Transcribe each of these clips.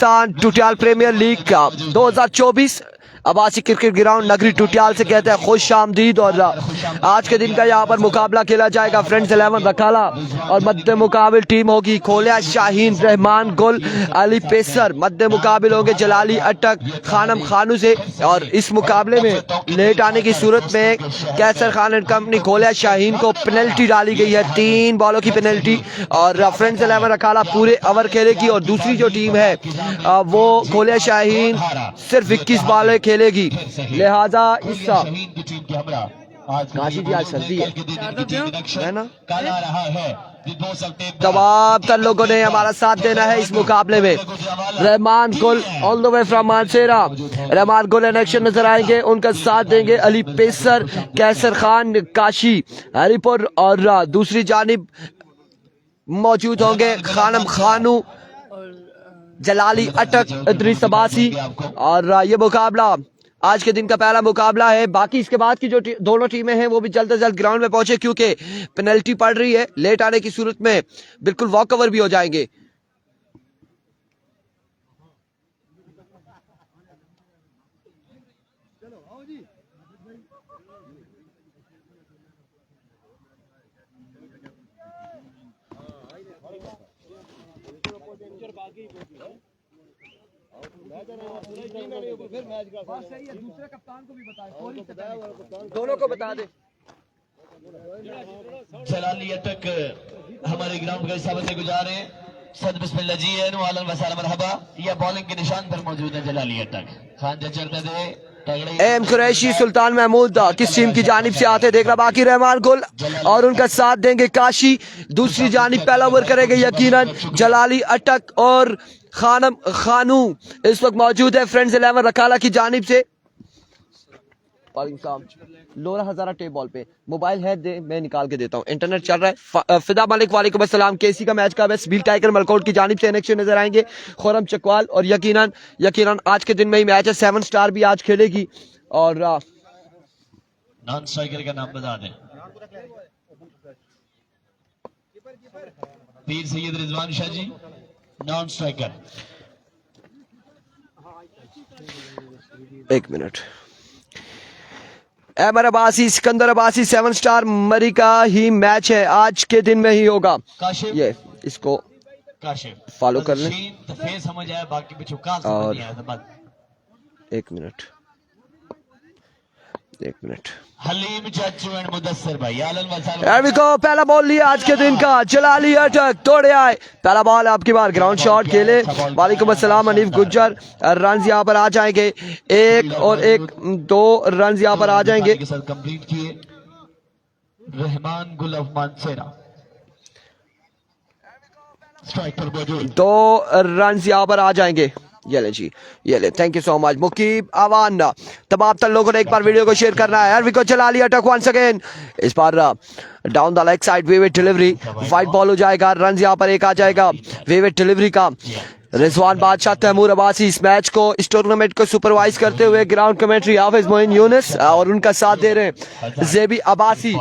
Pakistan टुटियाल premiere league का 2024 आवासी cricket ground नगरी टुटियाल से कहते हैं खुश आमदीद। और आज के दिन का यहाँ पर मुकाबला खेला जाएगा फ्रेंड्स 11 रखाला और मध्य मुकाबिल टीम होगी खोलिया शाहीन, रहमान गुल, अली पेसर। मध्य मुकाबिल होंगे जलाली अटक, खानम खानू से। और इस मुकाबले में लेट आने की सूरत में कैसर खान एंड कंपनी खोलिया शाहीन को पेनल्टी डाली गई है, 3 बॉलों की पेनल्टी। और फ्रेंड्स 11 रखाला पूरे ओवर खेलेगी और दूसरी जो टीम है वो खोलिया शाहीन सिर्फ 21 बॉलें खेलेगी। लिहाजा इस काशी जी आज सर्दी है ना, तमाम तर लोगों ने हमारा साथ देना है इस मुकाबले में। Rahman Gul all the way from Mansehra, Rahman गुल इन एक्शन नजर आएंगे, उनका साथ देंगे अली पेसर, कैसर खान काशी हरिपुर। और दूसरी जानिब मौजूद होंगे खानम खानू, जलाली अटक, इदरीस अब्बासी। और ये मुकाबला आज के दिन का पहला मुकाबला है। बाकी इसके बाद की जो दोनों टीमें हैं वो भी जल्द से जल्द ग्राउंड में पहुंचे क्योंकि पेनल्टी पड़ रही है। लेट आने की सूरत में बिल्कुल वॉक ओवर भी हो जाएंगे। दूसरे कप्तान को भी बताएं, दोनों को बता दे। जलाली अटक हमारे ग्राउंड का हिस्सा बनने गुजारे सद बिस्मिल्लाह जी आलन वसाला मरहबा। यह बॉलिंग के निशान पर मौजूद है जलाली अटक। खान चलते थे एम कुरैशी, सुल्तान महमूद किस टीम की जानिब से आते देख रहा। बाकी रहमान गुल और उनका साथ देंगे काशी। दूसरी जानिब पहला ओवर करेंगे यकीनन जलाली अटक और खानम खानू इस वक्त मौजूद है फ्रेंड्स 11 रखाला की जानिब से। लोरा हजारा टेप बॉल पे मोबाइल है दे, मैं निकाल के देता हूँ, इंटरनेट चल रहा है। फिदा मलिक वालेकुम अस्सलाम। केसी का मैच का बेस्ट बील टाइगर मलकोट की जानिब से इनेक्शन नजर आएंगे खुरम चकवाल। और यकीनन आज के दिन में ही मैच है। 7 स्टार भी आज खेलेगी। और नॉन स्ट्राइकर का नाम बता दें। Pir Syed Rizwan Shah ji non striker. 1 minute. Amir Abbasi, Sikandar Abbasi 7 star Murree का ही मैच है, आज के दिन में ही होगा। ये इसको फॉलो कर लें। समझ आया, बाकी भी और 1 मिनट हलीम चाचू एंड मुदस्सिर भाई पहला बॉल लिया आज के दिन का जलाली अटक, तोड़े आए पहला बॉल आपकी बार ग्राउंड शॉट खेले। वालेकुम अस्सलाम अनीफ गुज्जर। रन यहाँ पर आ जाएंगे 1 और 1 2 रन यहाँ पर आ जाएंगे। कंप्लीट किए रहमान गुल ऑफ मानसेरा, स्ट्राइकर मौजूद 2 रन यहाँ पर आ जाएंगे। ये ले जी, ये ले, थैंक यू सो मच मुकीब आवान। तमाम तर लोगों ने एक बार वीडियो को शेयर करना है। विकेट चला लिया अटक वंस अगेन, इस बार down the leg side wayward delivery, wide ball हो जाएगा। रन यहाँ पर 1 आ जाएगा वेवेट डिलीवरी का। रिजवान बादशाह, तैमूर अब्बासी इस मैच को इस टूर्नामेंट को सुपरवाइज करते हुए ग्राउंड कमेंट्री हाफिज मोइन यूनुस और उनका साथ दे रहे हैं JB Abbasi,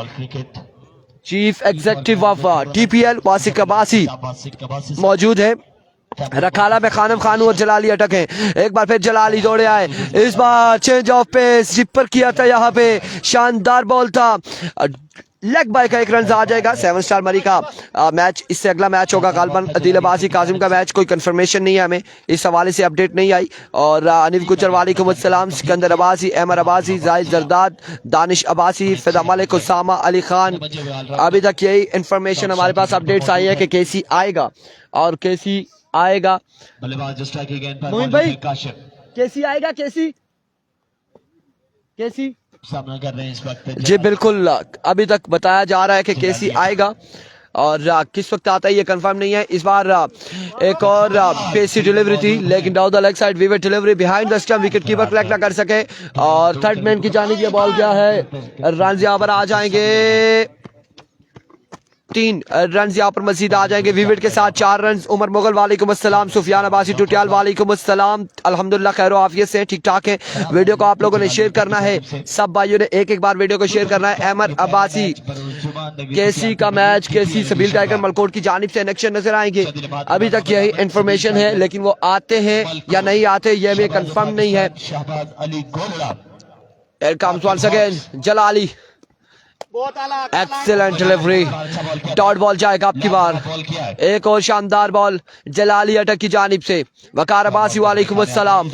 chief executive of TPL Wasiq Abbasi मौजूद है। रखाला में खानम खानू और जलाली अटक हैं। एक बार फिर जलाली दौड़े आए, इस बार चेंज ऑफ पेस जिपर किया था, यहाँ पे शानदार बॉल था, लेग बाय का 1 रन आ जाएगा। 7 स्टार मरी का मैच, इससे अगला मैच होगा गालबन अदील अब्बासी काजिम का मैच। कोई कंफर्मेशन नहीं है, हमें इस हवाले से अपडेट नहीं आई। और अनीफ गुजर वालेकुम अस्सलाम, सिकंदर अब्बासी, अमर अब्बासी, जाहिद जरदाद, दानिश अब्बासी, फिदा मलिक, उसामा अली खान। अभी तक यही इंफॉर्मेशन हमारे पास अपडेट्स आई है कि केसी आएगा और केसी आएगा। मोहित भाई केसी आएगा, केसी सामना कर रहे हैं इस वक्त जी बिल्कुल, अभी तक बताया जा रहा है कि केसी आएगा और किस वक्त आता है ये कंफर्म नहीं है। इस बार एक और पेसी डिलीवरी थी लेकिन down the leg side wicket delivery behind the stump, wicket keeper collect ना कर सके और थर्ड मैन की जानिब ये बॉल गया है। रन यहाँ पर आ जाएंगे 3 रन यहाँ पर मजीद आ जाएंगे। विविड के साथ 4 रन। उमर मुगल वालेकुम अस्सलाम। सुफियान अब्बासी टुटियाल वालेकुम अस्सलाम। अल्हम्दुलिल्लाह खैर आफियत से ठीक ठाक है। वीडियो को आप लोगों ने शेयर करना है, सब भाइयों ने एक एक बार वीडियो को शेयर करना है। अहमद अब्बासी केसी का मैच, केसी सबील टाइगर मलकोट की जानिब से इलेक्शन नजर आएंगे। अभी तक यही इंफॉर्मेशन है, लेकिन वो आते हैं या नहीं आते यह भी कंफर्म नहीं है। Comes once again Jalali, excellent delivery, dot ball जाएगा आपकी बार। एक और शानदार बॉल जलाली अटक की जानिब से। वकार अब्बासी वालेकुम अस्सलाम।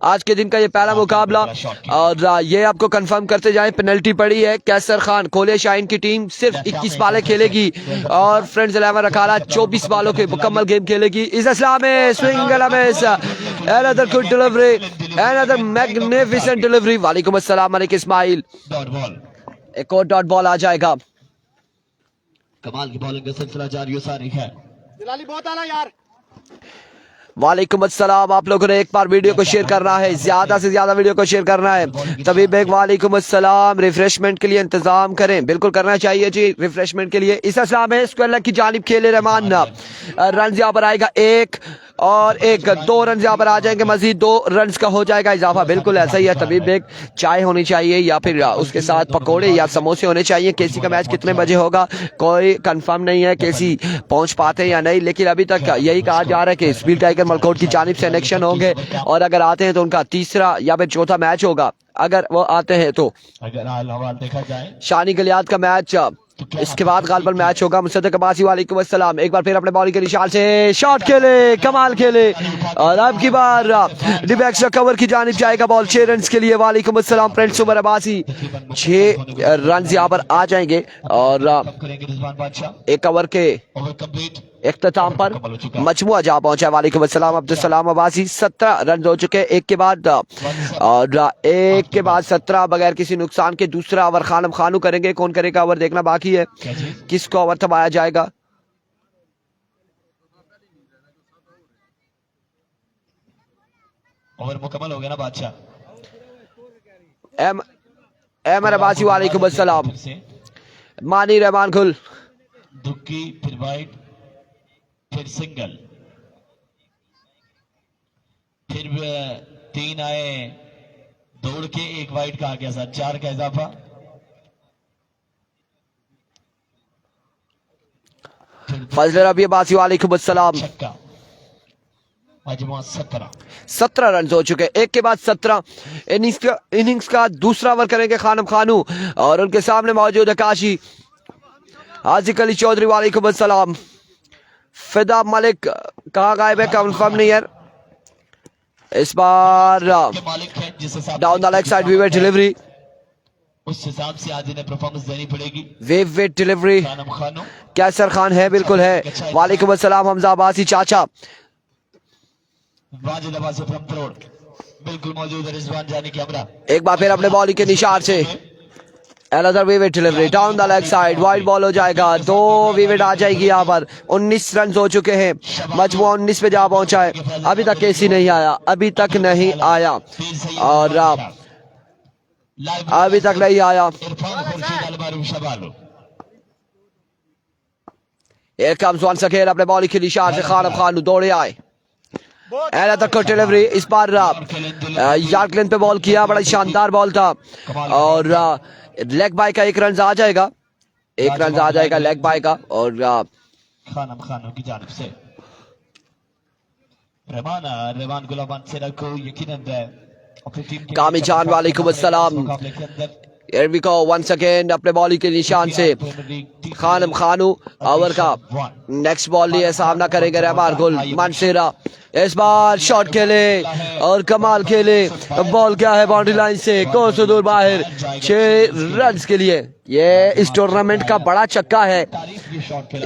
आज के दिन का ये पहला मुकाबला और ये आपको कंफर्म करते जाएं, पेनल्टी पड़ी है। कैसर खान कोले शाइन की टीम सिर्फ 21 बालें खेलेगी और फ्रेंड्स 11 रखाला 24 बालों के मुकम्मल गेम खेलेगी। इस इस्लाम में swing another good delivery, another magnificent delivery। वालेकुम अस्सलाम मलिक इस्माइल। एक और डॉट बॉल आ जाएगा। कमाल की बॉलिंग का सिलसिला जारी हो सारी है। जलाली बहुत आला यार। वालेकुम अस्सलाम। आप लोगों ने एक बार वीडियो को शेयर करना है, ज्यादा से ज्यादा वीडियो को शेयर करना है। तभी बेग वालेकुम अस्सलाम। रिफ्रेशमेंट के लिए इंतजाम करें, बिल्कुल करना चाहिए जी रिफ्रेशमेंट के लिए। इस इस्लाम में स्क्वायर लेग की जानिब खेले रहमान। रन यहाँ पर आएगा 1 और 1, 2 रन यहाँ पर आ जाएंगे। मजीद 2 रन का हो जाएगा इजाफा। बिल्कुल ऐसा ही है। तभी बेग चाय होनी चाहिए या फिर उसके साथ पकौड़े या समोसे होने चाहिए। केसी का मैच कितने बजे होगा कोई कंफर्म नहीं है, केसी पहुंच पाते हैं या नहीं, लेकिन अभी तक यही कहा जा रहा है कि स्पीड टाइगर मलकोट की जानिब से इलेक्शन होंगे और अगर आते हैं तो उनका तीसरा या फिर चौथा मैच होगा। अगर वो आते हैं तो अगर हाल हवाल देखा जाए शानी गलियात का मैच, इसके बाद गालबन मैच होगा। मुसद्दक अब्बासी वालेकुम अस्सलाम। एक बार फिर अपने बॉलिंग के निशान से शॉट खेले, कमाल खेले और अब की बार डिप एक्स्ट्रा कवर की जानिब जाएगा बॉल 6 रन के लिए। वालेकुम अस्सलाम फ्रेंड्स। उमर अब्बासी 6 रन यहाँ पर आ जाएंगे और एक ओवर के इख्तिताम पर मजमुआ जा पहुंचा है। वालेकुम अस्सलाम अब्दुल सलाम अब्बासी। 17 रन हो चुके, एक के बाद और एक के बाद 17 बगैर किसी नुकसान के। दूसरा ओवर खानम खानू करेंगे, कौन करेगा ओवर देखना बाकी है, किसको ओवर थमाया जाएगा। ओवर मुकम्मल हो गया ना बादशाह। अहमद अब्बासी वालेकुम अस्सलाम। मानी रहमान गुल, दुक्की, फिर वाइड, फिर सिंगल, फिर 3 आए दौड़ के, 1 वाइड का आ गया साथ, 4 का इजाफा। फजल रबी अब्बासी वालेकुम अस्सलाम। छक्का, मजमुआ 17। 17 रन हो चुके, एक के बाद 17। इनिंग्स का दूसरा ओवर करेंगे खानम खानू और उनके सामने मौजूद है काशी। आजिक अली चौधरी वालेकुम अस्सलाम। फिदा मलिक कहाँ गायब है, कंफर्म नहीं है। इस बार down the leg side wayward delivery, उस हिसाब से आज इन्हें परफॉर्मेंस देनी पड़ेगी। विवेट डिलीवरी कैसर खान है, बिल्कुल है। वालेकुम अस्सलाम हमजा अब्बासी चाचा। वाजिद अब्बासी फ्रॉम करोड़ बिल्कुल मौजूद है। रिजवान जानी कैमरा एक बार फिर अपने बॉलिंग के निशान से Another wayward delivery down the leg side, wide ball हो जाएगा। 2 विवेट आ जाएगी यहाँ पर। 19 रन हो चुके हैं, मजमुआ 19 पे जा पहुंचा है। अभी तक केसी नहीं आया, अभी तक नहीं आया और अभी तक नहीं आया। Here comes once again अपने बॉलिंग के निशान से खानम खानू दौड़े आए। Another डिलीवरी, इस बार यार्क लेंथ पे बॉल किया, बड़ा शानदार बॉल था और लेग बाय का 1 रन आ जाएगा, 1 रन आ जाएगा लेग बाय का। और खानम खानों की जानिब से रहमान गुलामान से रखो यकीनन कामी जान वालेकुम अस्सलाम। Here we go once again अपने बॉलिंग के निशान से खानम खानू ओवर का नेक्स्ट बॉल लिए सामना करेंगे रहमान गुल मानसेरा। इस बार शॉट खेले और कमाल खेले, बॉल क्या है बाउंड्री लाइन से कौन से दूर बाहर। 6 रन के लिए ये इस टूर्नामेंट का बड़ा छक्का है,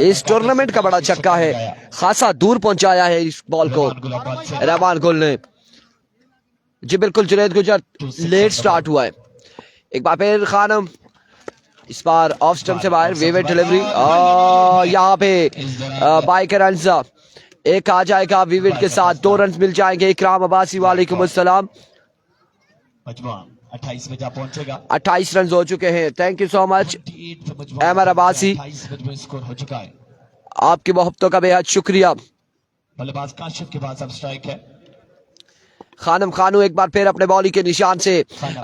इस टूर्नामेंट का बड़ा छक्का है। खासा दूर पहुंचाया है इस बॉल को रहमान गुल ने जी। बिल्कुल जुनैद गुजर लेट स्टार्ट हुआ है। एक बार फिर खानम, इस बार ऑफ स्टंप से बाहर विवेट डिलीवरी और यहाँ पे बाय के रन एक आ जाएगा विवेट के साथ। 2 रन मिल जाएंगे। इकराम अब्बासी वालेकुम अस्सलाम। 28 में जा पहुंचेगा। 28 रन हो चुके हैं। थैंक यू सो मच 28 पे मजमूआ अमर अब्बासी, 28 पे स्कोर हो चुका है। आपकी मोहब्बतों का बेहद शुक्रिया। बल्लेबाज काशिफ के पास अब स्ट्राइक है। खानम खानू एक बार फिर अपने बॉलिंग के निशान से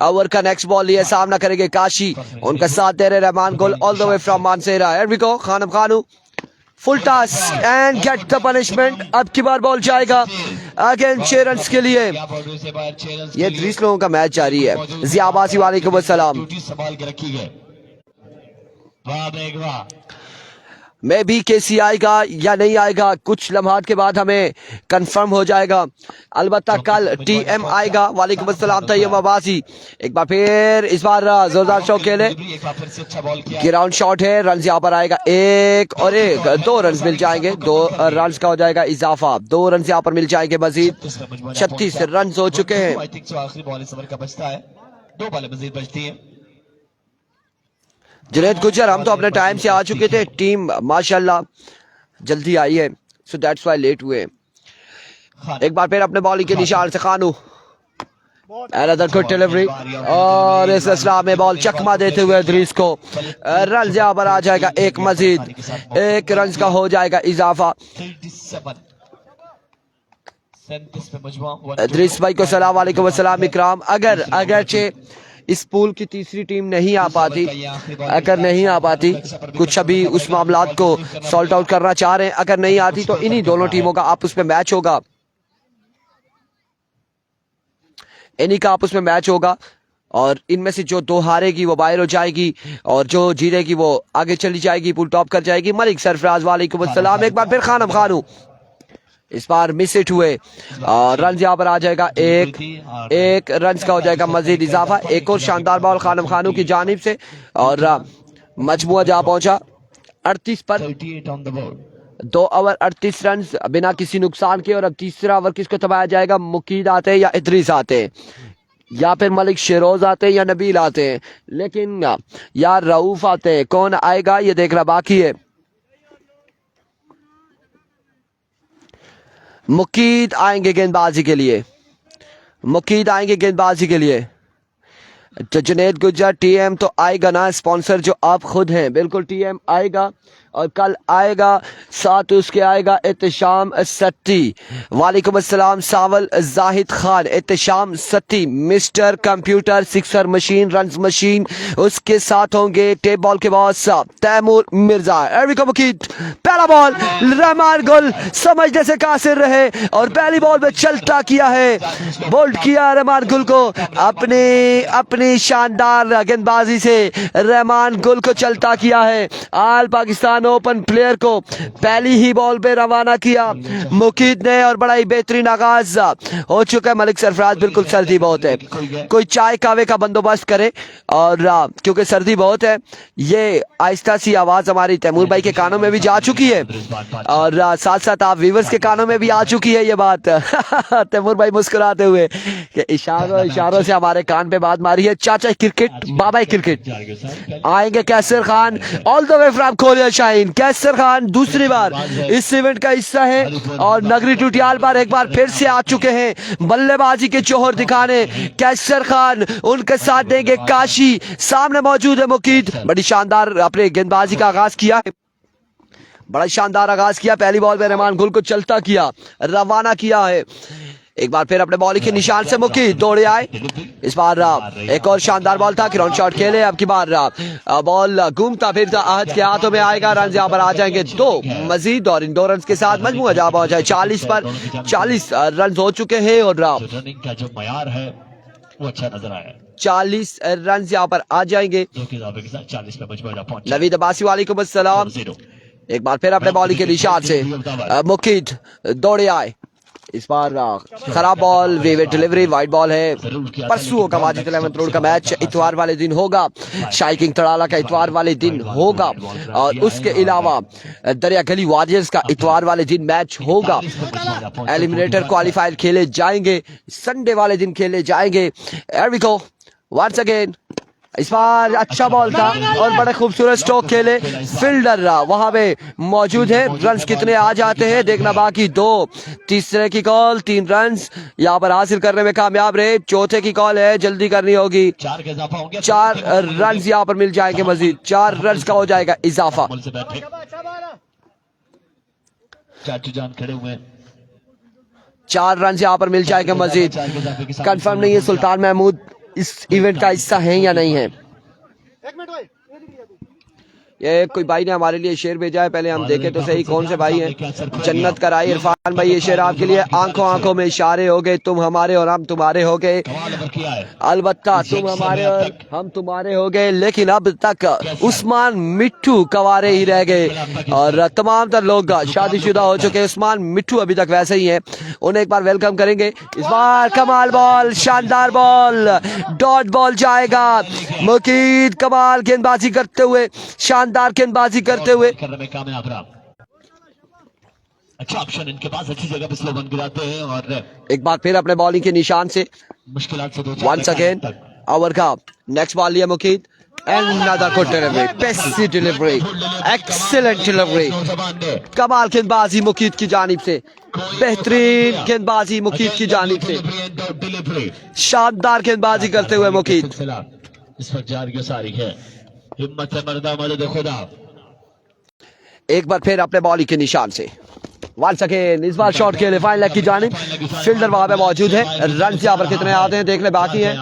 ओवर का नेक्स्ट बॉल लिए सामना करेंगे काशी, उनका साथ दे रहे Rehman Gul all the way from Mansehra. Here we go, Khanam Khanu full toss and get the punishment. अब की बार बॉल जाएगा अगेन 6 रन के लिए। ये 30 लोगों का मैच जारी है। जिया अब्बासी वालेकुम अस्सलाम। ड्यूटी संभाल के रखी है। वाह बेग वाह। मैं भी केसी आएगा या नहीं आएगा कुछ लम्हात के बाद हमें कंफर्म हो जाएगा। अलबत्ता कल टीएम आएगा। वालेकुम अस्सलाम तैयब अब्बासी। एक बार फिर इस बार जोरदार शॉट खेले, एक बार फिर से अच्छा बॉल किया। ग्राउंड शॉट है। रन यहाँ पर आएगा एक और एक, 2 रन मिल जाएंगे। 2 रन का हो जाएगा इजाफा। 2 रन यहाँ पर मिल जाएंगे मजीद। 36 रन हो चुके हैं। आई थिंक आखिरी बॉल इस ओवर का बचता है। 2 बॉलें मजीद बचती हैं। जुनैद गुजर, हम तो अपने टाइम से आ चुके थे। टीम माशाल्लाह जल्दी आई है, सो दैट्स व्हाई लेट हुए। एक बार फिर अपने बॉलिंग के निशान से खानू, अनदर गुड डिलीवरी और इस असला में बॉल चकमा देते हुए इदरीस को रन यहाँ पर आ जाएगा एक मजीद। 1 रन का हो जाएगा इजाफा। 37 पे मजमूआ इदरीस भाई को सलाम वालेकुम अस्सलाम इकराम। अगरचे इस पूल की तीसरी टीम नहीं आ पाती, अगर नहीं आ पाती, कुछ अभी उस मामलात को सॉल्ट आउट करना चाह रहे हैं, अगर नहीं आती तो इन्हीं दोनों टीमों का आपस में मैच होगा। इन्हीं का आपस में मैच होगा और इनमें से जो 2 हारेगी वो बाहर हो जाएगी और जो जीतेगी वो आगे चली जाएगी, पूल टॉप कर जाएगी। मलिक सरफराज वालेकुम अस्सलाम। एक बार फिर खानम खानू, इस बार मिस इट हुए और रन यहाँ पर आ जाएगा एक रन का हो जाएगा मजीद इजाफा। एक और शानदार बॉल खानम खानू की जानिब से और मजमुआ जा पहुंचा 38 पर। 2 ओवर 38 रन बिना किसी नुकसान के। और अब तीसरा ओवर किसको दबाया जाएगा? मुकीद आते हैं या इदरीस आते हैं या फिर मलिक शेरोज आते हैं या नबील आते हैं, लेकिन यार रऊफ आते हैं। कौन आएगा ये देखना बाकी है। मुकीद आएंगे गेंदबाजी के लिए, मुकीद आएंगे गेंदबाजी के लिए। तो जुनैद गुज्जर टीएम तो आएगा ना, स्पॉन्सर जो आप खुद हैं, बिल्कुल टीएम आएगा और कल आएगा। साथ उसके आएगा एहतशाम सत्ती। वालेकुम अस्सलाम सावल Zahid Khan. Ehtesham Satti mister computer sixer machine run machine. उसके साथ होंगे टेप बॉल के बॉस तैमूर मिर्जा। एरिको मुकीद, पहला बॉल रहमान गुल समझने से कासिर रहे और पहली बॉल में चलता किया है, बोल्ड किया रहमान गुल को। अपनी शानदार गेंदबाजी से रहमान गुल को चलता किया है। आल पाकिस्तान ओपन प्लेयर को पहली ही बॉल पे रवाना किया मुकीद ने और बड़ा ही बेहतरीन आगाज हो चुका है। मलिक सरफराज, बिल्कुल सर्दी बहुत है, कोई चाय कावे का बंदोबस्त करे और क्योंकि सर्दी बहुत है। ये आहिस्ता सी आवाज हमारी तैमूर भाई के कानों में भी जा चुकी है और साथ साथ आप व्यूअर्स के कानों में भी आ चुकी है ये बात। तैमूर भाई मुस्कुराते हुए कि इशारों से हमारे कान पे बात मारी है। चाचा क्रिकेट, बाबा क्रिकेट। आएंगे Kaiser Khan all the way from Kholia Shaheen. कैसर खान दूसरी बार इस इवेंट का हिस्सा है और नगरी टुटियाल पर एक बार फिर से आ चुके हैं बल्लेबाजी के जोहर दिखाने। कैसर खान, उनके साथ देंगे काशी, सामने मौजूद है मुकीद। बड़ी शानदार अपने गेंदबाजी का आगाज किया है, बड़ा शानदार आगाज किया। पहली बॉल में रहमान गुल को चलता किया, रवाना किया है। एक बार फिर अपने बॉलिंग के निशान से मुकीद दौड़े आए। इस बार एक और शानदार बॉल था, ग्राउंड शॉट खेले। अब की बार बॉल घूमता फिरता आहद के हाथों में आएगा। रन यहाँ पर आ जाएंगे 2 मजीद और इन 2 रन के साथ मजमूआ जा पहुंचा 40 पर। 40 रन हो चुके हैं और रनिंग का जो मयार है वो अच्छा नजर आया। 40 रन यहाँ पर आ जाएंगे। 40 पे मजमूआ जा पहुंचा। नवीद अब्बासी वालेकुम अस्सलाम। एक बार फिर अपने बॉलिंग के निशान से मुकीद दौड़े आए। इस बार खराब बॉल, वेवेट डिलीवरी, वाइड बॉल है। परसों का वाजिद 11th रोड का मैच इतवार वाले दिन होगा। शाही किंग तड़ाला का इतवार वाले दिन होगा और उसके अलावा दरिया गली वॉरियर्स का इतवार वाले दिन मैच होगा। एलिमिनेटर क्वालिफायर खेले जाएंगे, संडे वाले दिन खेले जाएंगे। Here we go. Once again, इस बार अच्छा बॉल था और बड़े खूबसूरत स्ट्रोक खेले। फील्डर वहां पे मौजूद है। रन्स कितने आ जाते हैं देखना बाकी। 2 तीसरे की कॉल 3 रन्स यहाँ पर हासिल करने में कामयाब रहे। चौथे की कॉल है, जल्दी करनी होगी। 4 रन्स यहाँ पर मिल जाएंगे मजीद। 4 रन्स का हो जाएगा इजाफा। चाचू जान खड़े हुए 4 रन यहाँ पर मिल जाएगा मजीद। कंफर्म नहीं है सुल्तान महमूद इस इवेंट का हिस्सा है या नहीं है। ये कोई भाई ने हमारे लिए शेर भेजा है, पहले हम देखें तो सही कौन से भाई हैं। जन्नत कराई इरफान भाई, ये शेर आपके लिए। आंखों आंखों में इशारे हो गए, तुम हमारे और हम तुम्हारे हो गए। अलबत्ता तुम हमारे और हम तुम्हारे हो गए, लेकिन अब तक उस्मान मिट्टू कवारे ही रह गए और तमाम तर लोग शादीशुदा हो चुके। उस्मान मिट्टू अभी तक वैसे ही हैं, उन्हें एक बार वेलकम करेंगे। इस बार कमाल बॉल, शानदार बॉल, डॉट बॉल जाएगा। मुकीद कमाल गेंदबाजी करते हुए, शानदार गेंदबाजी करते हुए कामयाब रहा। अच्छा ऑप्शन इनके पास, अच्छी जगह पे स्लो बन गिराते हैं और एक बार फिर अपने बॉलिंग के निशान से मुश्किलात से 2 वंस अगेन ओवर का नेक्स्ट बॉल लिया Muqeed. Another good delivery, best delivery, excellent delivery, कमाल गेंदबाजी मुकीद की जानिब से, बेहतरीन गेंदबाजी मुकीद की जानिब से, शानदार गेंदबाजी करते हुए मुकीद। इस वक्त जारी सारी है, हिम्मत है मर्दा, मदद खुदा। एक बार फिर अपने बॉलिंग के निशान से वंस अगेन, इस बार शॉट के लिए फाइन लेग की जानिब। फील्डर वहां पे मौजूद है। रन यहाँ पर कितने आते हैं देखने बाकी हैं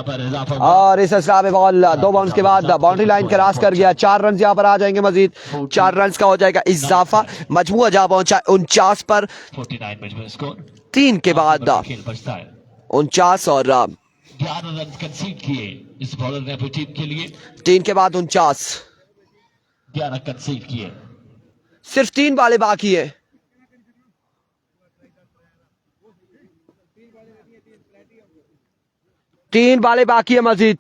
और इस असरा में बॉल 2 बाउंस के बाद बाउंड्री लाइन क्रॉस कर गया। 4 रन यहाँ पर आ जाएंगे मजीद। 4 रन का हो जाएगा इजाफा। मजमुआ जा पहुंचा 49 पर। 3 के बाद 49 और 11 रन कंसीड किए इस बॉलर ने अपनी टीम के लिए। 3 के बाद 49, 11 कंसीड किए। सिर्फ 3 बालें बाकी है। तीन बालें बाकी है मजीद।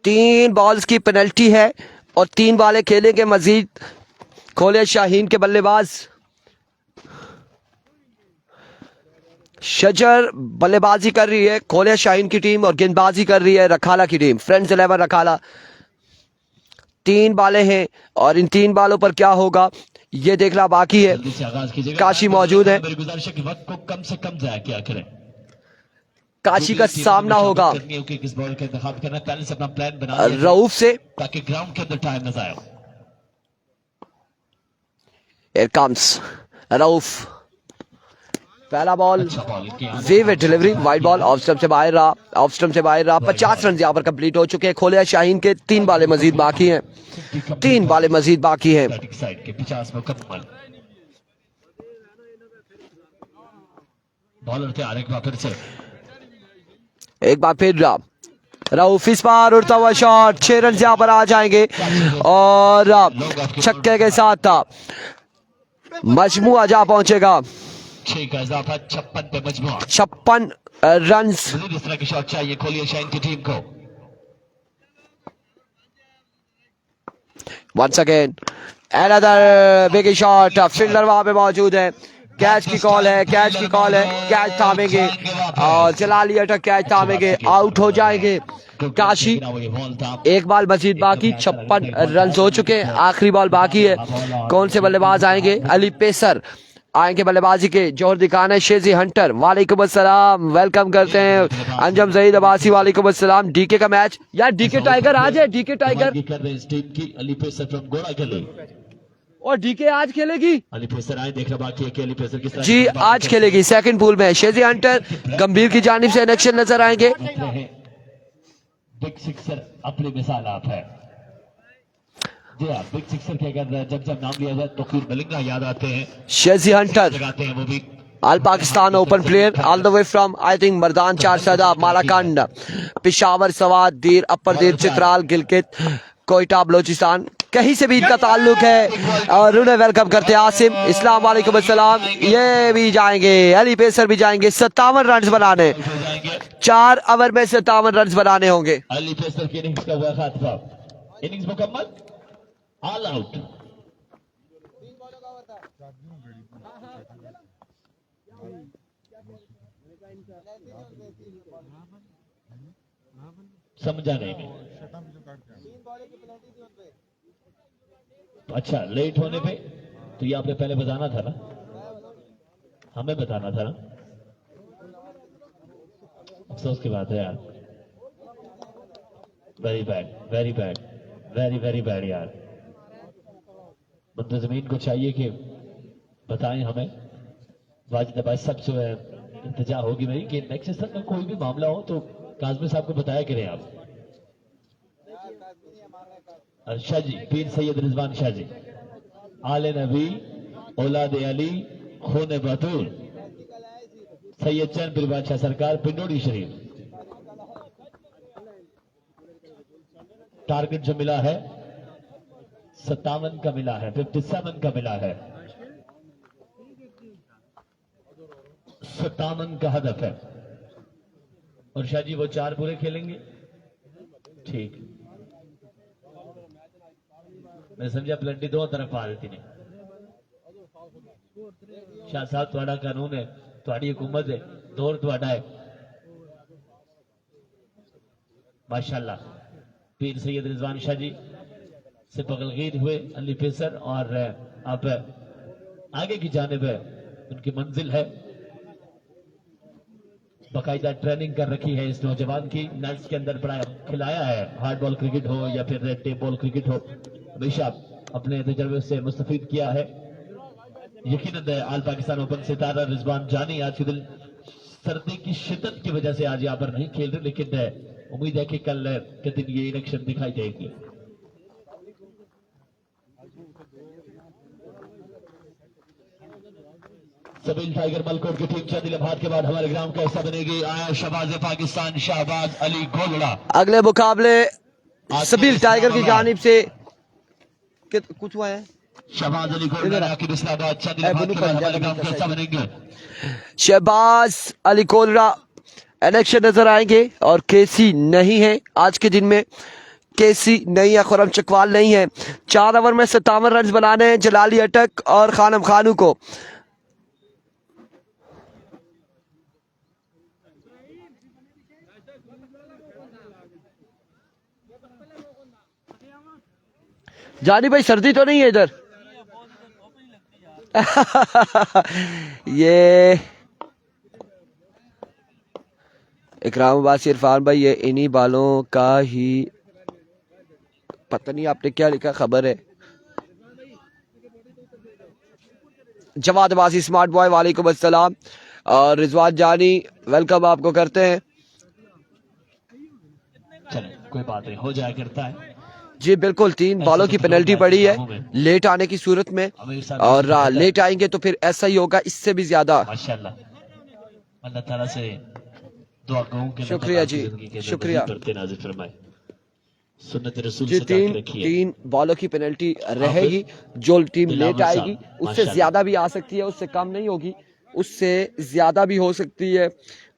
तीन बॉल्स की पेनल्टी है और 3 बालें खेलेंगे मजीद खोलिया शाहीन के बल्लेबाज। शजर बल्लेबाजी कर रही है खोलिया शाहीन की टीम और गेंदबाजी कर रही है रखाला की टीम, फ्रेंड्स 11 रखाला। 3 बालें हैं और इन 3 बालों पर क्या होगा ये देखना बाकी है। काशी मौजूद है, वक्त को कम से कम जाया क्या करें। काशी का सामना होगा किस बॉल का इंतखाब करना, पहले से अपना प्लान बना रऊफ से। ताकि ग्राउंड के अंदर टाइम न जाए। Here comes रऊफ, पहला ball wave delivery, wide ball, off stump से बाहर रहा, ऑफ स्टंप से बाहर रहा। 50 रन यहाँ पर कंप्लीट हो चुके हैं खोलिया शाहीन के। 3 बालें मजीद बाकी हैं, 3 बालें मजीद बाकी हैं। बॉलर तैयार एक बार फिर से, एक बार फिर रऊफ, इस बार उड़ता हुआ शॉट, 6 रन यहाँ पर आ जाएंगे और छक्के के साथ मजमुआ जा पहुंचेगा। 6 का इजाफा 56 पे मजमुआ। 56 रन। इस तरह की शॉट चाहिए खोलिया शाहीन की टीम को। Once again another big shot, fielder वहां पे मौजूद है। कैच की कॉल है, कैच की कॉल है, कैच थामेंगे और जलाली अटक कैच थामेंगे, आउट हो जाएंगे काशी। एक बॉल मजीद बाकी, 56 रन हो चुके हैं। आखिरी बॉल बाकी है, कौन से बल्लेबाज आएंगे। अली पेसर आएंगे बल्लेबाजी के, जोर दिखाना है शेजी हंटर। वालेकुम अस्सलाम, वेलकम करते हैं अंजम जहीद अब्बासी, वालेकुम अस्सलाम। डीके का मैच यार, डीके टाइगर आज है, DK tiger Ali pacer from Godda खेले और डीके आज खेलेगी। अली पेसर आए, देखना बाकी है कि अली पेसर किस तरह जी आज खेलेगी सेकंड पूल में। शेजी हंटर गंभीर की जानिब से इनेक्शन नजर आएंगे। बिग सिक्सर अपनी मिसाल आप है जी हाँ। बिग सिक्सर के अगर जब जब नाम लिया जाए तो फिर मलिंगा याद आते हैं, शेजी हंटर लगाते हैं वो भी। All Pakistan open player all the way from I think Mardan Charsadda, Malakand, Peshawar, सवाद, दीर, अपर दीर, चित्राल, गिलगित, कोयटा, बलोचिस्तान, कहीं से भी इनका ताल्लुक है और उन्हें वेलकम करते हैं। आसिम इस्लाम वालेकुम अस्सलाम, ये भी जाएंगे, अली पेसर भी जाएंगे। 57 रन बनाने, 4 ओवर में 57 रन बनाने होंगे। अली पेसर की इनिंग्स का हुआ खात्मा, इनिंग्स मुकम्मल, ऑल आउट। समझा नहीं मैं। अच्छा, लेट होने पे तो ये आपने पहले बताना था ना, हमें बताना था ना। अफसोस की बात है यार, very bad, very bad, very very bad यार। मुद्दे जमीन को चाहिए कि बताएं हमें। वाजिद भाई सबसे इंतजा होगी मेरी कि नेक्स्ट सीजन में कोई भी मामला हो तो काजमी साहब को बताया करें आप। शाह जी, पीर सैयद रिजवान शाह जी, आले नबी, औलाद अली, खून बतूल, सैयद चंद पीर बादशाह सरकार, पिंडोरी शरीफ। टारगेट जो मिला है 57 का मिला है, 57 का मिला है, 57 का हदफ है। और शाह जी वो 4 पूरे खेलेंगे, ठीक। मैं समझा पलटी दो तरफ पा देती ने। शाह साहब थोड़ा कानून है, थोड़ी हुकूमत है, दौर थोड़ा है। माशाल्लाह, पीर सैयद रिजवान शाह जी से बगलगीर हुए अली पेसर, और अब आगे की जानिब उनकी मंजिल है। बाकायदा ट्रेनिंग कर रखी है इस नौजवान की, नेट्स के अंदर पढ़ाया खिलाया है। हार्ड बॉल क्रिकेट हो या फिर रेड टेप बॉल क्रिकेट हो, हमेशा अपने तजर्बे से मुस्तफीद किया है। यकीनन आल पाकिस्तान ओपन सितारा रिजवान जानी आज के दिन सर्दी की शिद्दत की वजह से आज यहाँ पर नहीं खेल रहे, लेकिन उम्मीद है कि कल के दिन ये इलेक्शन दिखाई देगी। सबील टाइगर मलकोट की टीम चंद लम्हात के बाद हमारे ग्राउंड का हिस्सा बनेगी। आया शहबाज पाकिस्तान शहबाज अली गोलड़ा। अगले मुकाबले सबील टाइगर की जानिब से कुछ हुआ है। शहबाज अली गोलड़ा की इस्लामाबाद चंद लम्हात के बाद हमारे ग्राउंड का हिस्सा बनेंगे। शहबाज अली गोलड़ा इलेक्शन नजर आएंगे, और केसी नहीं है आज के दिन में। केसी नहीं है, खुरम चकवाल नहीं है। 4 ओवर में 57 रन बनाने हैं जलाली अटक और खानम खानू को। जानी भाई सर्दी तो नहीं है इधर? ये इकराम अब्बासी इरफान भाई, ये इन्हीं बालों का ही, पता नहीं आपने क्या लिखा, खबर है। जवाद अब्बासी स्मार्ट बॉय, वालेकुम अस्सलाम। और रिजवान जानी वेलकम आपको करते हैं। चले कोई बात नहीं, हो जाया करता है जी बिल्कुल। 3 बॉलों की पेनल्टी पड़ी है लेट आने की सूरत में, और लेट आएंगे तो फिर ऐसा ही होगा, इससे भी ज्यादा। माशाल्लाह, अल्लाह ताला से दुआ करूं कि शुक्रिया जी, शुक्रिया। सुन्नत रसूल जी, से रखिए। 3 बॉलों की पेनल्टी रहेगी। जो टीम लेट आएगी उससे ज्यादा भी आ सकती है, उससे कम नहीं होगी, उससे ज्यादा भी हो सकती है,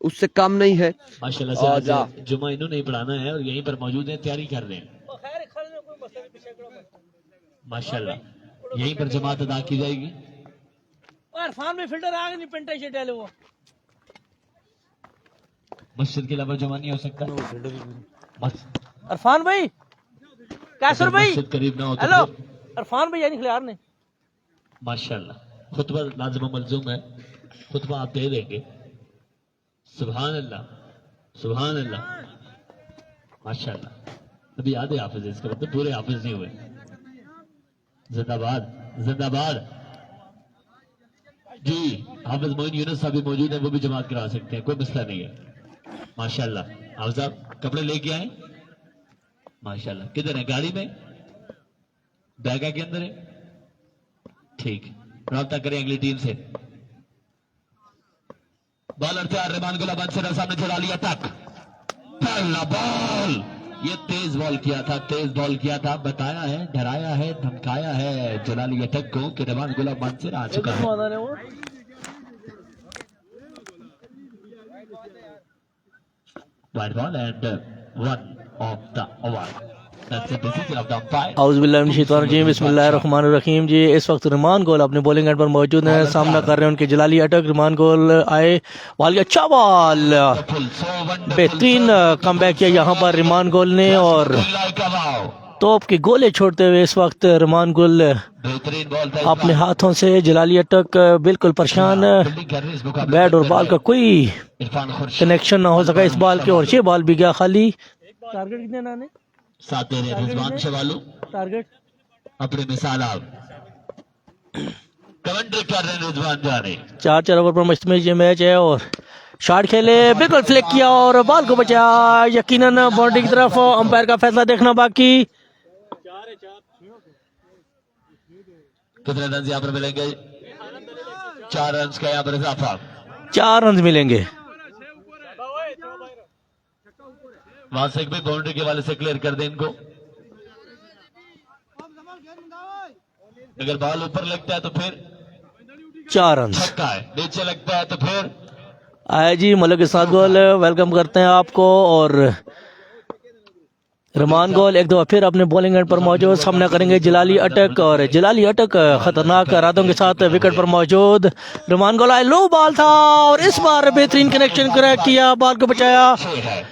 उससे कम नहीं है। माशाल्लाह से आज जुमा इन्होंने ही पढ़ाना है और यहीं पर मौजूद है, तैयारी कर रहे हैं। माशाल्लाह, यहीं पर जमात अदा की जाएगी। इरफान में फिल्टर आ गए नहीं, पेंटा शर्ट डाले वो मस्जिद के अलावा जमा नहीं हो सकता। इरफान भाई, कैसर भाई, मस्जिद करीब ना हो तो हेलो इरफान भाई, यानी खिलार ने। माशाल्लाह, खुतबा लाजिम मलजूम है, खुतबा आप दे देंगे। सुभान अल्लाह, सुभान अल्लाह, माशाल्लाह। अभी याद है हाफिज, इसका मतलब पूरे हाफिज नहीं हुए। जिंदाबाद, जिंदाबाद जी। हाफिज मोइन यूनुस साहब भी मौजूद है, वो भी जमात करा सकते हैं, कोई मसला नहीं है। माशाल्लाह, हाफिज साहब कपड़े लेके आए। माशाल्लाह, किधर है? गाड़ी में, बैगा के अंदर है, ठीक। रब्ता करें अगली टीम से। बॉलर तैयार, रहमान गुलाब अंसर सामने चला लिया तक, पहला बॉल। ये तेज बॉल किया था, तेज बॉल किया था, बताया है, डराया है, धमकाया है जलाली अटक को कि रहमान गुलाब मंसूर आ चुका है। Wide ball and 1 of the over. That's the decision of the umpire. औज़ुबिल्लाहिमिनश्शैतानिर्रजीम बिस्मिल्लाहिर्रहमानिर्रहीम जी। इस वक्त रिमान गोल अपने बॉलिंग एंड पर मौजूद हैं, सामना कर रहे हैं उनके जलाली अटक। रिमान गोल आए, बॉल अच्छा बॉल, Full 4-1 बेहतरीन कमबैक किया यहाँ पर रिमान गोल ने और like a wow. तोप के गोले छोड़ते हुए इस वक्त रिमान गोल बेहतरीन बॉल था। अपने हाथों से जलाली अटक बिल्कुल परेशान, फील्डिंग कर रही है इस मुकाबले में। बैट और बॉल का कोई इरफान खुर्शीद कनेक्शन ना हो सका इस बॉल के, और ये बॉल भी गया खाली। टारगेट कितने नाने? साथ दे रहे हैं रिजवान शवालू टारगेट अपने मिसाल आप कमेंट्री कर रहे हैं रिजवान जाने। 4 ओवर पर मुश्तमिल ये मैच है और शॉट खेले, बिल्कुल फ्लिक किया और बॉल को बचाया यकीनन बाउंड्री की तरफ। अंपायर का फैसला देखना बाकी। कितने रन यहाँ पर मिलेंगे? 4 रन का यहाँ पर इजाफा। 4 रन मिलेंगे। वहां से भी बाउंड्री के वाले से क्लियर कर दे इनको। अगर बॉल ऊपर लगता है तो फिर 4 रन छक्का है, नीचे लगता है तो फिर आया जी। मलिक के साथ गोल, वेलकम करते हैं आपको। और रमान गोल एक दफा फिर अपने बॉलिंग एंड पर मौजूद, सामना करेंगे जलाली अटक। और जलाली अटक खतरनाक इरादों के साथ विकेट पर मौजूद। रमान गोल आए, लो बॉल था और इस बार बेहतरीन कनेक्शन क्रैक किया, बॉल को बचाया। 6 है।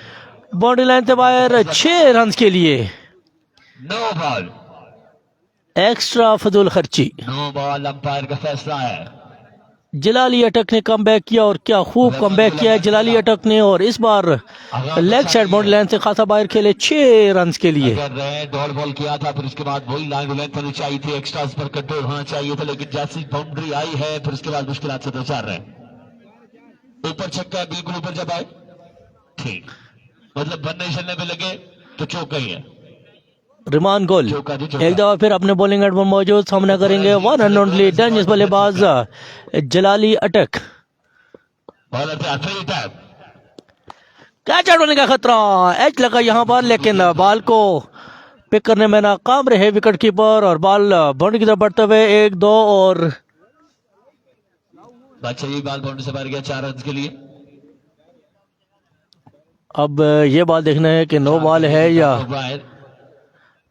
बाउंड्री लाइन से बाहर 6 रन के लिए। नो बॉल, एक्स्ट्रा फजूल खर्ची। नो बॉल, अंपायर का फैसला है। जलाली अटक ने कमबैक किया और क्या खूब कमबैक किया है जलाली अटक ने। और इस बार लेग साइड बाउंड्री लाइन से खासा बाहर खेले 6 रन के लिए। कर रहे हैं, डॉट बॉल किया था, फिर उसके बाद वही लाइन लेंथ होनी चाहिए थी, एक्स्ट्रा पर कंट्रोल होना चाहिए था, लेकिन जैसी बाउंड्री आई है फिर उसके बाद मुश्किलात से 2-4 रहे। ऊपर छक्का है, बिल्कुल ऊपर जब आए ठीक, मतलब बनने चलने पे लगे तो चौका ही है। रिमान गोल चौका जी, चौका। एक दफा फिर अपने बॉलिंग एंड पर मौजूद, सामना करेंगे वन एंड ओनली डेंजरस बल्लेबाज जलाली अटक। बॉलर पे फ्री टैप, कैच आउट होने का खतरा, एच लगा यहाँ पर, लेकिन बॉल को पिक करने में नाकाम रहे विकेट कीपर और बॉल बाउंड्री की तरफ बढ़ते हुए 1-2 और अच्छा ये बॉल बाउंड्री से बाहर गया 4 रन के लिए। अब ये बॉल देखना है कि नो बॉल है या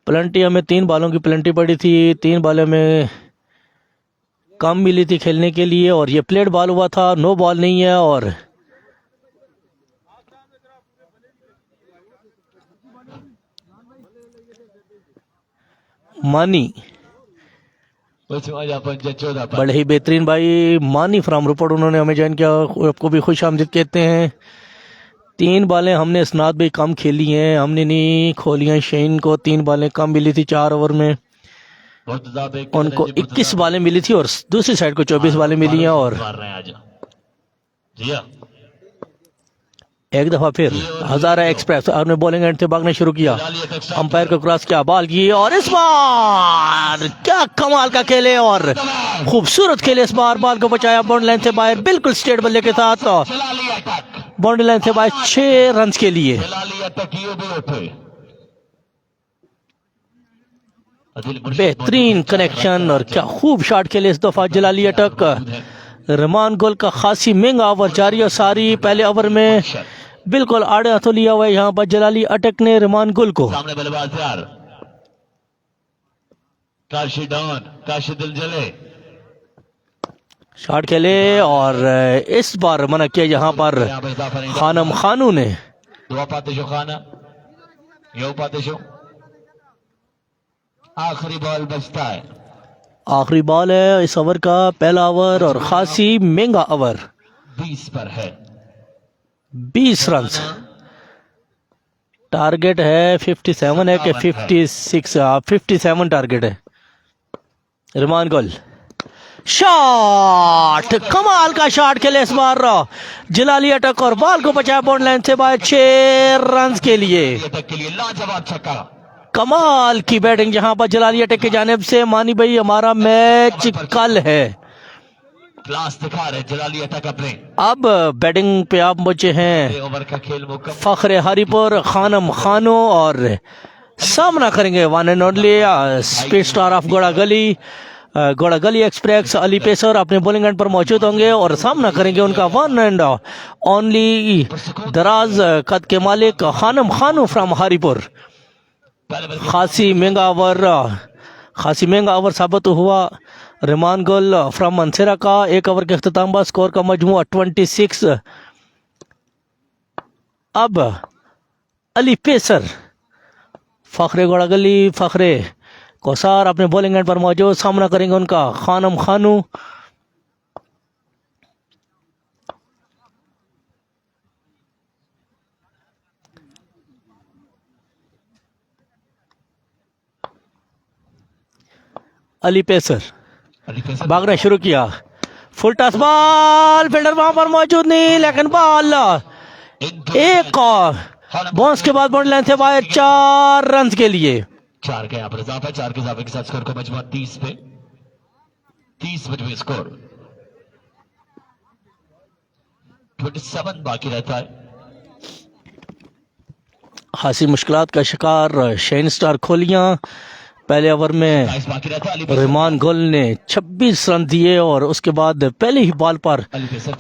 प्लेंटी। हमें 3 बॉलों की प्लेंटी पड़ी थी, 3 बॉलों में कम मिली थी खेलने के लिए और ये प्लेट बॉल हुआ था, नो बॉल नहीं है। और मानी बड़े ही बेहतरीन भाई मानी फ्राम रुपड़, उन्होंने हमें ज्वाइन किया, आपको भी खुश आमदीद कहते हैं। 3 बॉलें हमने स्नात भाई कम खेली हैं, हमने नहीं खोलियां शहीन को। 3 बॉलें कम मिली थी 4 ओवर में, उनको 21 बॉलें मिली थी और दूसरी साइड को 24 बॉलें मिली हैं। और एक दफा फिर हजारा एक्सप्रेस आपने बॉलिंग एंड से भागना शुरू किया, अंपायर को क्रॉस किया, बॉल की और इस बार क्या कमाल का खेले और खूबसूरत खेले इस बार, बॉल को बचाया बाउंड्री लाइन से बाहर बिल्कुल स्ट्रेट बल्ले के साथ। बाउंड्री लाइन से बाहर 6 रन के लिए। बेहतरीन कनेक्शन और क्या खूब शॉट खेले इस दफा जलाली अटक। रमान गोल का खासी महंगा ओवर जारी और सारी पहले ओवर में बिल्कुल आड़े हाथों लिया हुआ है यहाँ पर जलाली अटक ने रमान गुल को। सामने बल्लेबाज तैयार, काशी डॉन, काशी दिल जले, शॉट खेले और इस बार मना किया यहाँ पर खानम खानू ने। दुआ पाते शो खाना, यो पाते शो। आखिरी बॉल बचता है, आखिरी बॉल है इस ओवर का, पहला ओवर और खासी महंगा ओवर। 20 पर है, 20 रन। टारगेट है 57 है कि 56? 57 टारगेट है। रमान गोल शॉट, कमाल का शॉट खेले इस बार जलाली अटक और बॉल को बचाया बाउंड्री लाइन से बाहर 6 रन के लिए। लाजवाब छक्का, कमाल की बैटिंग यहाँ पर जलाली अटक की जानिब से। मानी भाई हमारा मैच कल है, क्लास दिखा रहे जलाली अटक अपने। अब बैटिंग पे आप बचे हैं ओवर का खेल मुकम्मल, फखरे हरिपुर खानम खानो और सामना करेंगे one and only speed star of गोड़ा गली एक्सप्रेस अली पेसर अपने बॉलिंग एंड पर मौजूद होंगे और सामना करेंगे उनका वन एंड ओनली दराज कद के मालिक खानम खानू फ्रॉम हरिपुर। खासी महंगा ओवर साबित हुआ। रहमान गुल फ्रॉम मंसेरा का 1 ओवर के अख्ताम बाद स्कोर का मजमू 26। अब अली पेसर फखरे गोड़ागली फखरे कोसार अपने बॉलिंग एंड पर मौजूद, सामना करेंगे उनका खानम खानू। अली पेसर भागना शुरू किया, फुल टॉस बॉल, फील्डर वहां पर मौजूद नहीं, लेकिन बॉल एक बाउंस के बाद बॉल लाइन से बाहर 4 रन के लिए। 4 का यहाँ पर इजाफा, 4 के इजाफे के साथ स्कोर का मजमू 30 पे 30 मजमू स्कोर 27 बाकी रहता है। खासी मुश्किलात का शिकार शेन स्टार खोलियां। पहले ओवर में 22 बाकी रहता है। अली पेसर रहमान गुल ने 26 रन दिए और उसके बाद पहले ही बॉल पर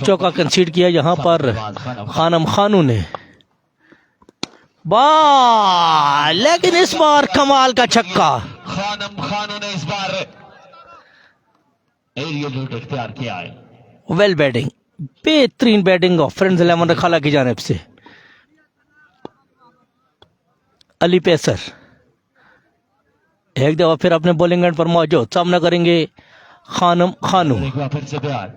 चौका कंसीड किया। यहाँ पर खानम खानू ने बॉल, लेकिन इस बार कमाल का छक्का। खानम खानू ने इस बार एरियल रूट इख्तियार किया है। वेल बैटिंग, बेहतरीन बैटिंग ऑफ फ्रेंड्स 11 रखाला की जानिब से। अली पेसर एक दफा फिर अपने बॉलिंग एंड पर मौजूद, सामना करेंगे खानम खानू। एक बार फिर से तैयार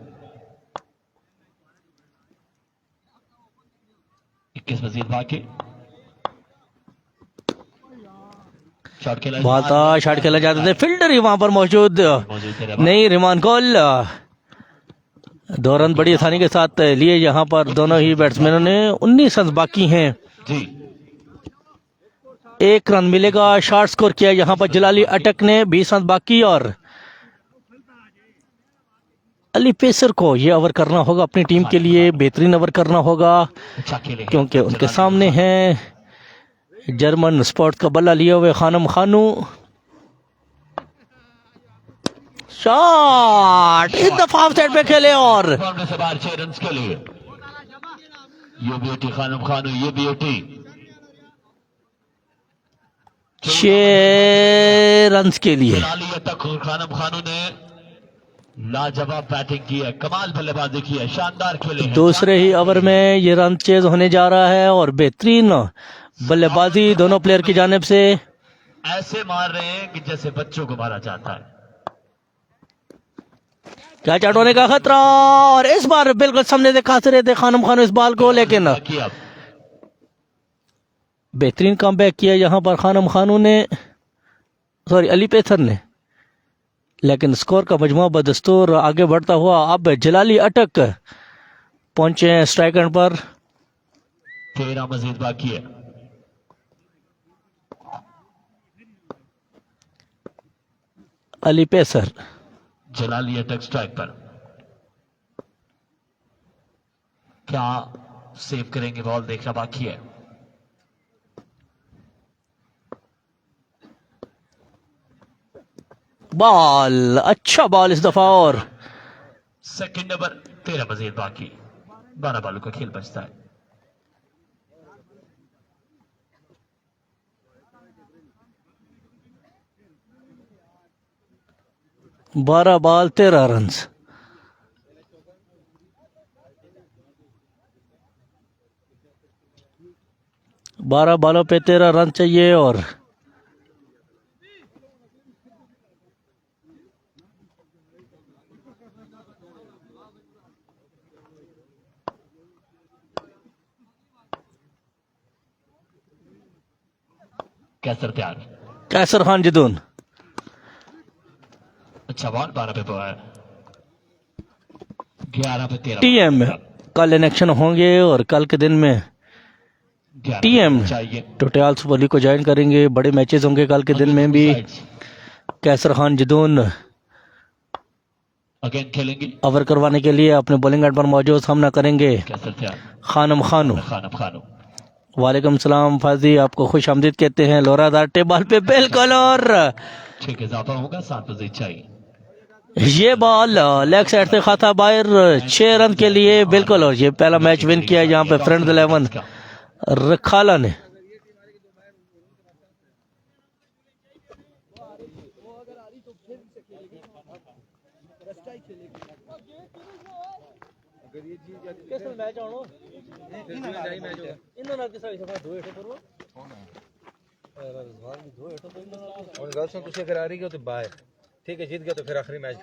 21 मजीद बाकी। शॉट खेला जाता था, फील्डर ही वहां पर मौजूद नहीं। रहमान गुल 2 रन बड़ी आसानी के साथ लिए। यहाँ पर दोनों ही बैट्समैनों ने 19 रन बाकी हैं जी, 1 रन मिलेगा। शॉर्ट स्कोर किया यहाँ पर जलाली अटक ने, 20 रन बाकी। और अली पेसर को ये ओवर करना होगा अपनी टीम के लिए, बेहतरीन ओवर करना होगा, अच्छा खेले क्योंकि उनके सामने हैं जर्मन स्पोर्ट्स का बल्ला लिए हुए खानम खानू। शॉट इस दफा ऑफ साइड पे खेले और फॉर्म से बाहर 6 रन के लिए। ये ब्यूटी खानम खानू, ये ब्यूटी 6 रन के लिए। जलाली तक खानम खानू ने लाजवाब बैटिंग की है, कमाल बल्लेबाजी की है, शानदार खेले हैं। दूसरे ही ओवर में ये रन चेज होने जा रहा है और बेहतरीन बल्लेबाजी दोनों प्लेयर की जानिब से। ऐसे मार रहे हैं कि जैसे बच्चों को मारा जाता है। क्या चाट होने का खतरा, और इस बार बिल्कुल सामने से खाते रहते खानम खानू इस बॉल को, लेकिन किया बेहतरीन कमबैक किया यहाँ पर खानम खानू ने, सॉरी अली पेसर ने, लेकिन स्कोर का मजमू बदस्तूर आगे बढ़ता हुआ। अब जलाली अटक पहुंचे हैं स्ट्राइक एंड पर। 13 मजीद बाकी है। अली पेसर जलाली अटक स्ट्राइक पर, क्या सेव करेंगे बॉल देखना बाकी है। बॉल, अच्छा बॉल इस दफा। और सेकंड ओवर 13 मजीद बाकी, 12 बॉलों का खेल बचता है। बारह बॉल 13 रन। 12 बॉलों पे 13 रन चाहिए। और कैसर तैयार, कैसर खान जदून, अच्छा बॉल 12 पे 11 पे 13 टीएम में कल इलेक्शन होंगे और कल के दिन में टीएम चाहिए। टोटल सुपर लीग को ज्वाइन करेंगे। बड़े मैचेस होंगे कल के दिन में भी। कैसर खान जदून अगेन खेलेंगे, ओवर करवाने के लिए अपने बॉलिंग एंड पर मौजूद, सामना करेंगे कैसर तैयार, खानम खानू। खानम खानू। वालेकुम सलाम फाजी, आपको खुश आमदीद कहते हैं। लोरादार टेबल पे बिल्कुल, और 6 का इजाफा होगा, 7 मजीद चाहिए। ये बॉल लेग साइड से खाता बाहर 6 रन के लिए बिल्कुल। और ये पहला मैच विन किया यहाँ पे फ्रेंड्स 11 रखाला ने। किस मैच आनो इन्हों ना किस हिसाब दो हेठो करो रिजवान भी दो हेठो तो और गल सुन तुझे अगर आ रही हो तो बाय ठीक है जीत गया तो फिर आखिरी मैच खेल